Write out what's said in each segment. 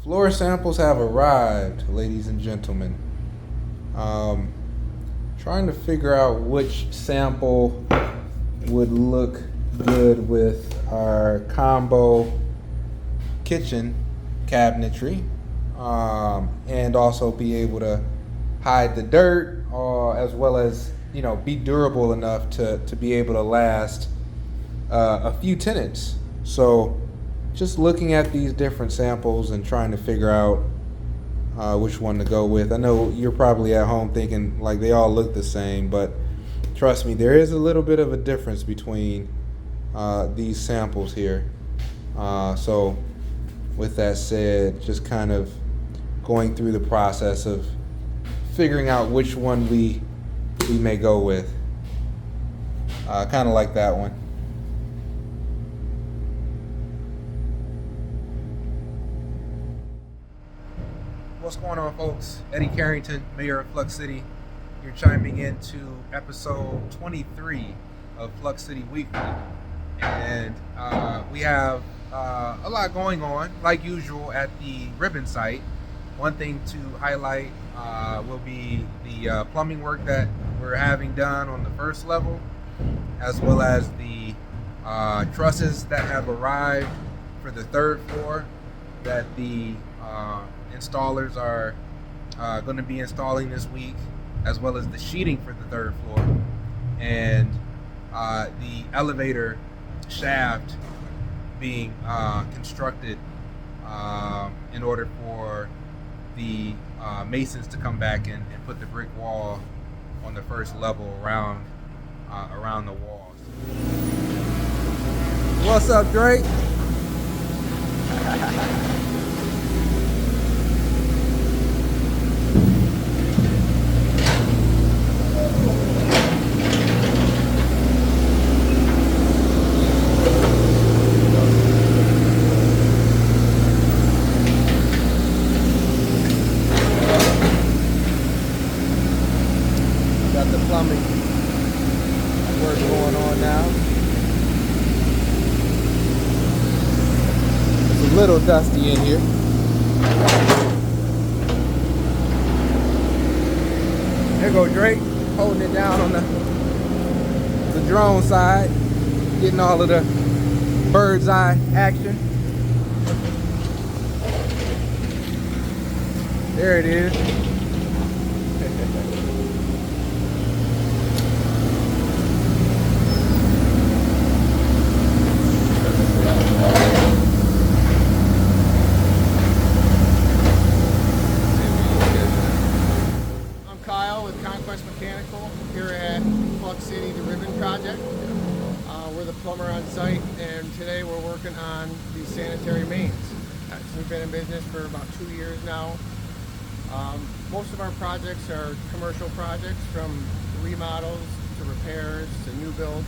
Floor samples have arrived, ladies and gentlemen. Trying to figure out which sample would look good with our combo kitchen cabinetry, and also be able to hide the dirt, as well as be durable enough to be able to last a few tenants. So just looking at these different samples and trying to figure out which one to go with. I know you're probably at home thinking like they all look the same, but trust me, there is a little bit of a difference between these samples here. So with that said, just kind of going through the process of figuring out which one we may go with. Kind of like that one. What's going on, folks? Eddie Carrington, Mayor of Flux City. You're chiming into episode 23 of Flux City Weekly. And we have a lot going on, like usual, at the ribbon site. One thing to highlight will be the plumbing work that we're having done on the first level, as well as the trusses that have arrived for the third floor that the installers are going to be installing this week, as well as the sheeting for the third floor, and the elevator shaft being constructed in order for the masons to come back and put the brick wall on the first level around the walls. What's up, Drake? Got the plumbing work going on now. It's a little dusty in here. There go Drake, holding it down on the drone side, getting all of the bird's eye action. There it is. I'm Kyle with Conquest Mechanical here at Flux City, the Ribbon Project. We're the plumber on site, and today we're working on the sanitary mains. We've been in business for about 2 years now. Most of our projects are commercial projects, from remodels to repairs to new builds,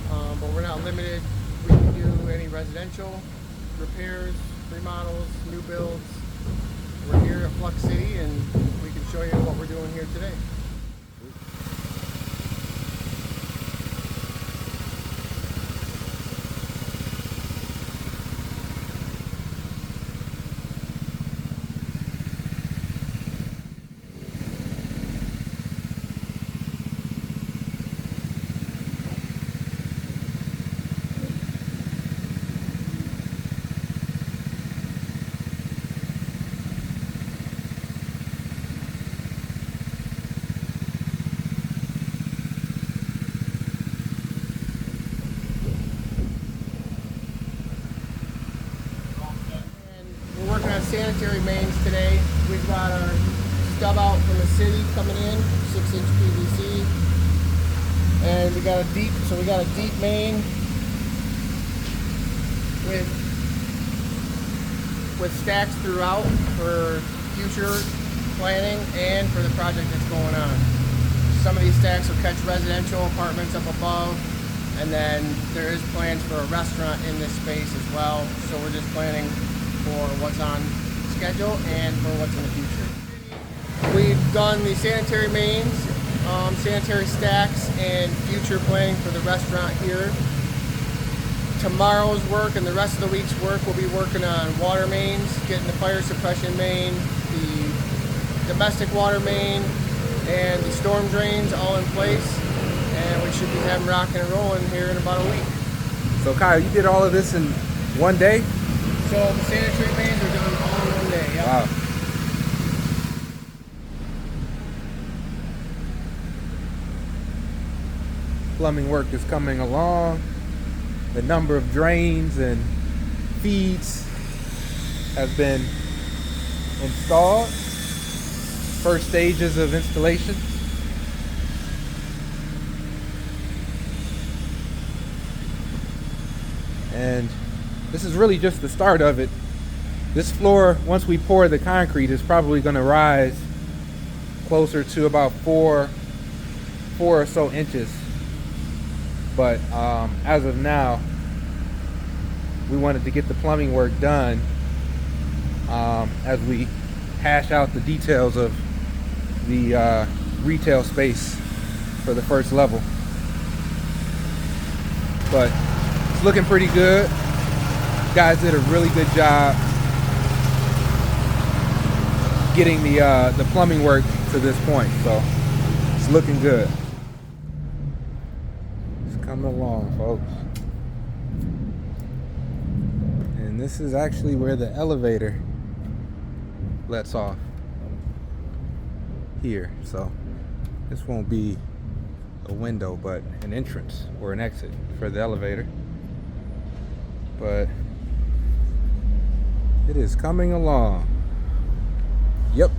but we're not limited. We can do any residential repairs, remodels, new builds. We're here at Flux City, and we can show you what we're doing here today. Working on sanitary mains today. We've got our stub out from the city coming in, 6-inch PVC, and we got a deep main with stacks throughout for future planning and for the project that's going on. Some of these stacks will catch residential apartments up above, and then there is plans for a restaurant in this space as well. So we're just planning for what's on schedule and for what's in the future. We've done the sanitary mains, sanitary stacks, and future planning for the restaurant here. tomorrow's work and the rest of the week's work, we'll be working on water mains, getting the fire suppression main, the domestic water main, and the storm drains all in place, and we should be having rocking and rolling here in about a week. So Kyle, you did all of this in one day? So the sanitary mains are done all in one day. Yep. Wow. Plumbing work is coming along. The number of drains and feeds have been installed. First stages of installation. And this is really just the start of it. This floor, once we pour the concrete, is probably going to rise closer to about four or so inches. But as of now, we wanted to get the plumbing work done as we hash out the details of the retail space for the first level. But it's looking pretty good. Guys did a really good job getting the plumbing work to this point, so it's looking good. It's coming along, folks. And this is actually where the elevator lets off here, so this won't be a window but an entrance or an exit for the elevator. But it is coming along. Yep.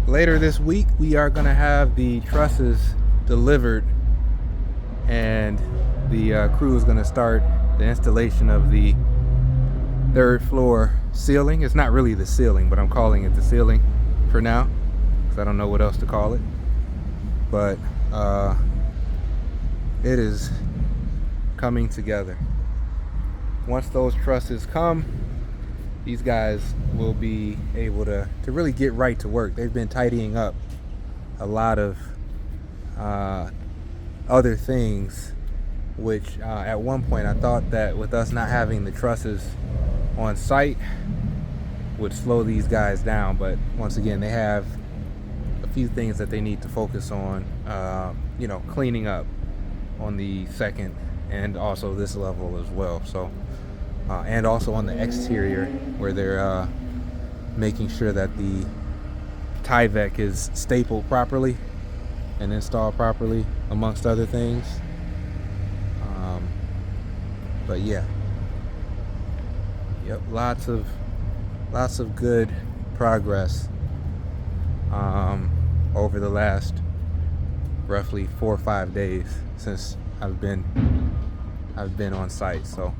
Later this week we are going to have the trusses delivered, and the crew is going to start the installation of the third floor ceiling. It's not really the ceiling, but I'm calling it the ceiling for now because I don't know what else to call it. But it is coming together. Once those trusses come, these guys will be able to really get right to work. They've been tidying up a lot of other things, which at one point I thought that with us not having the trusses on site would slow these guys down, but once again they have a few things that they need to focus on, cleaning up on the second and also this level as well. So and also on the exterior where they're making sure that the Tyvek is stapled properly and installed properly, amongst other things. But yeah, yep, lots of good progress over the last roughly 4 or 5 days since I've been on site. So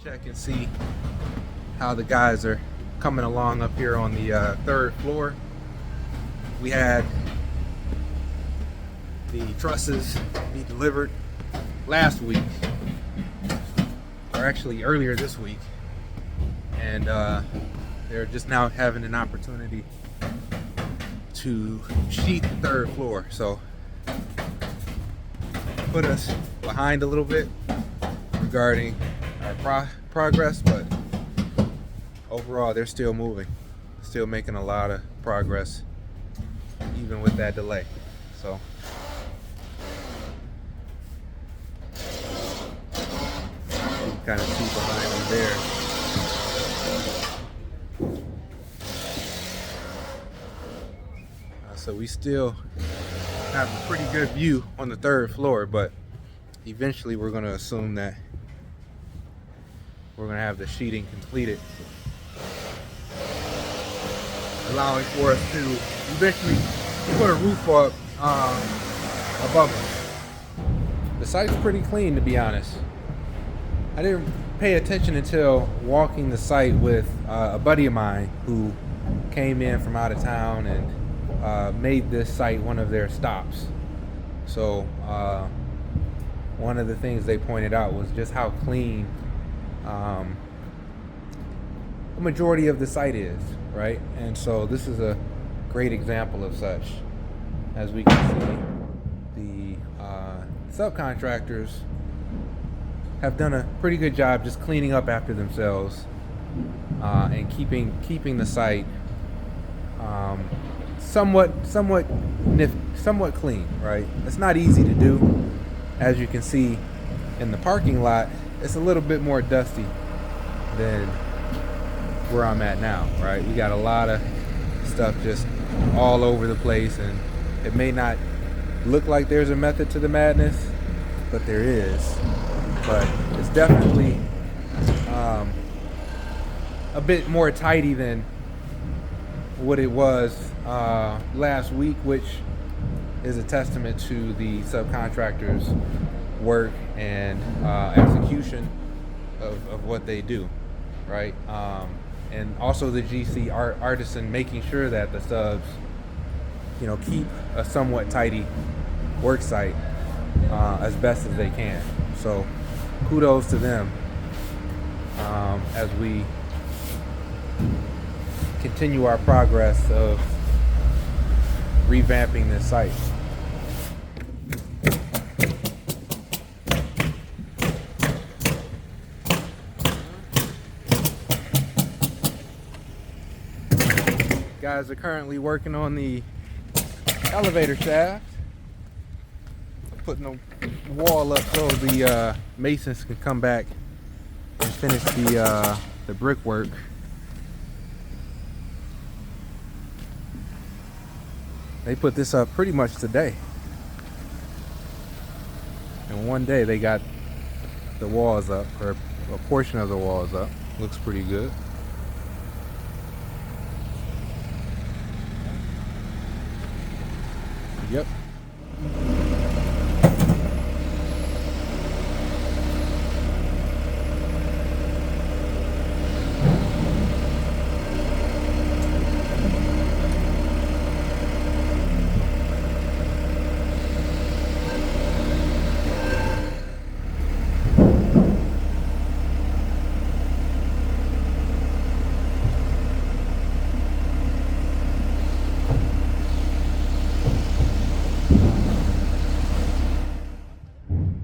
check and see how the guys are coming along up here on the third floor. We had the trusses be delivered last week, or actually earlier this week, and they're just now having an opportunity to sheet the third floor. So put us behind a little bit regarding our progress, but overall they're still moving. Still making a lot of progress, even with that delay. So you can kind of see behind me there. So we still have a pretty good view on the 3rd floor, but eventually we're going to assume that we're going to have the sheeting completed, allowing for us to eventually put a roof up above us. The site's pretty clean, to be honest. I didn't pay attention until walking the site with a buddy of mine who came in from out of town and made this site one of their stops. So one of the things they pointed out was just how clean a majority of the site is, right? And so this is a great example of such. As we can see, the subcontractors have done a pretty good job just cleaning up after themselves and keeping the site somewhat clean, right? It's not easy to do. As you can see in the parking lot, it's a little bit more dusty than where I'm at now, right? We got a lot of stuff just all over the place, and it may not look like there's a method to the madness, but there is. But it's definitely a bit more tidy than what it was last week, which is a testament to the subcontractors' work and execution of what they do, right? And also the GC artisan making sure that the subs, keep a somewhat tidy work site as best as they can. So kudos to them as we continue our progress of revamping this site. Guys are currently working on the elevator shaft, putting the wall up so the masons can come back and finish the brickwork. They put this up pretty much today. In one day they got the walls up, or a portion of the walls up. Looks pretty good. Yep.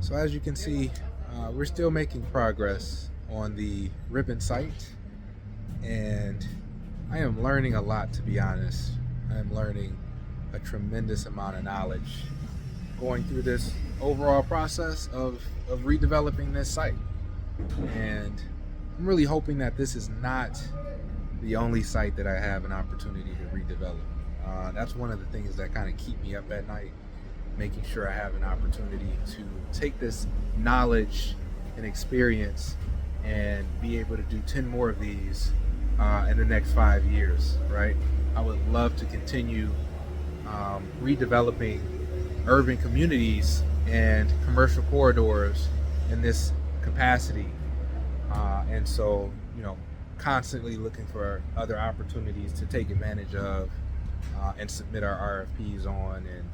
So as you can see, we're still making progress on the ribbon site, and I am learning a lot, to be honest. I am learning a tremendous amount of knowledge going through this overall process of redeveloping this site. And I'm really hoping that this is not the only site that I have an opportunity to redevelop. That's one of the things that kind of keep me up at night, making sure I have an opportunity to take this knowledge and experience and be able to do 10 more of these in the next 5 years, right? I would love to continue redeveloping urban communities and commercial corridors in this capacity. And so, constantly looking for other opportunities to take advantage of and submit our RFPs on, and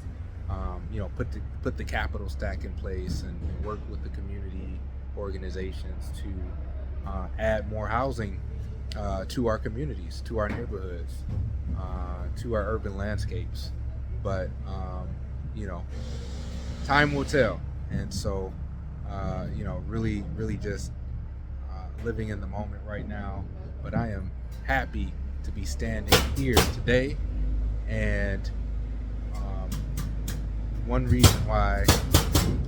put the capital stack in place and work with the community organizations to add more housing to our communities, to our neighborhoods, to our urban landscapes. But time will tell, and so really just living in the moment right now. But I am happy to be standing here today. And one reason why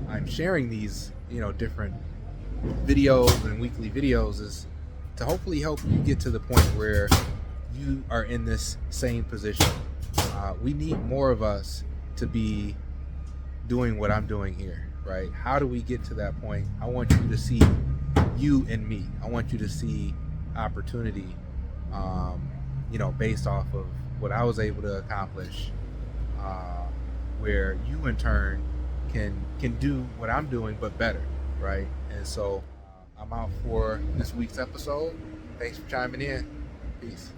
I'm sharing these, different videos and weekly videos is to hopefully help you get to the point where you are in this same position. We need more of us to be doing what I'm doing here, right? How do we get to that point? I want you to see you and me. I want you to see opportunity, based off of what I was able to accomplish, where you in turn can do what I'm doing, but better, right? And so I'm out for this week's episode. Thanks for chiming in. Peace.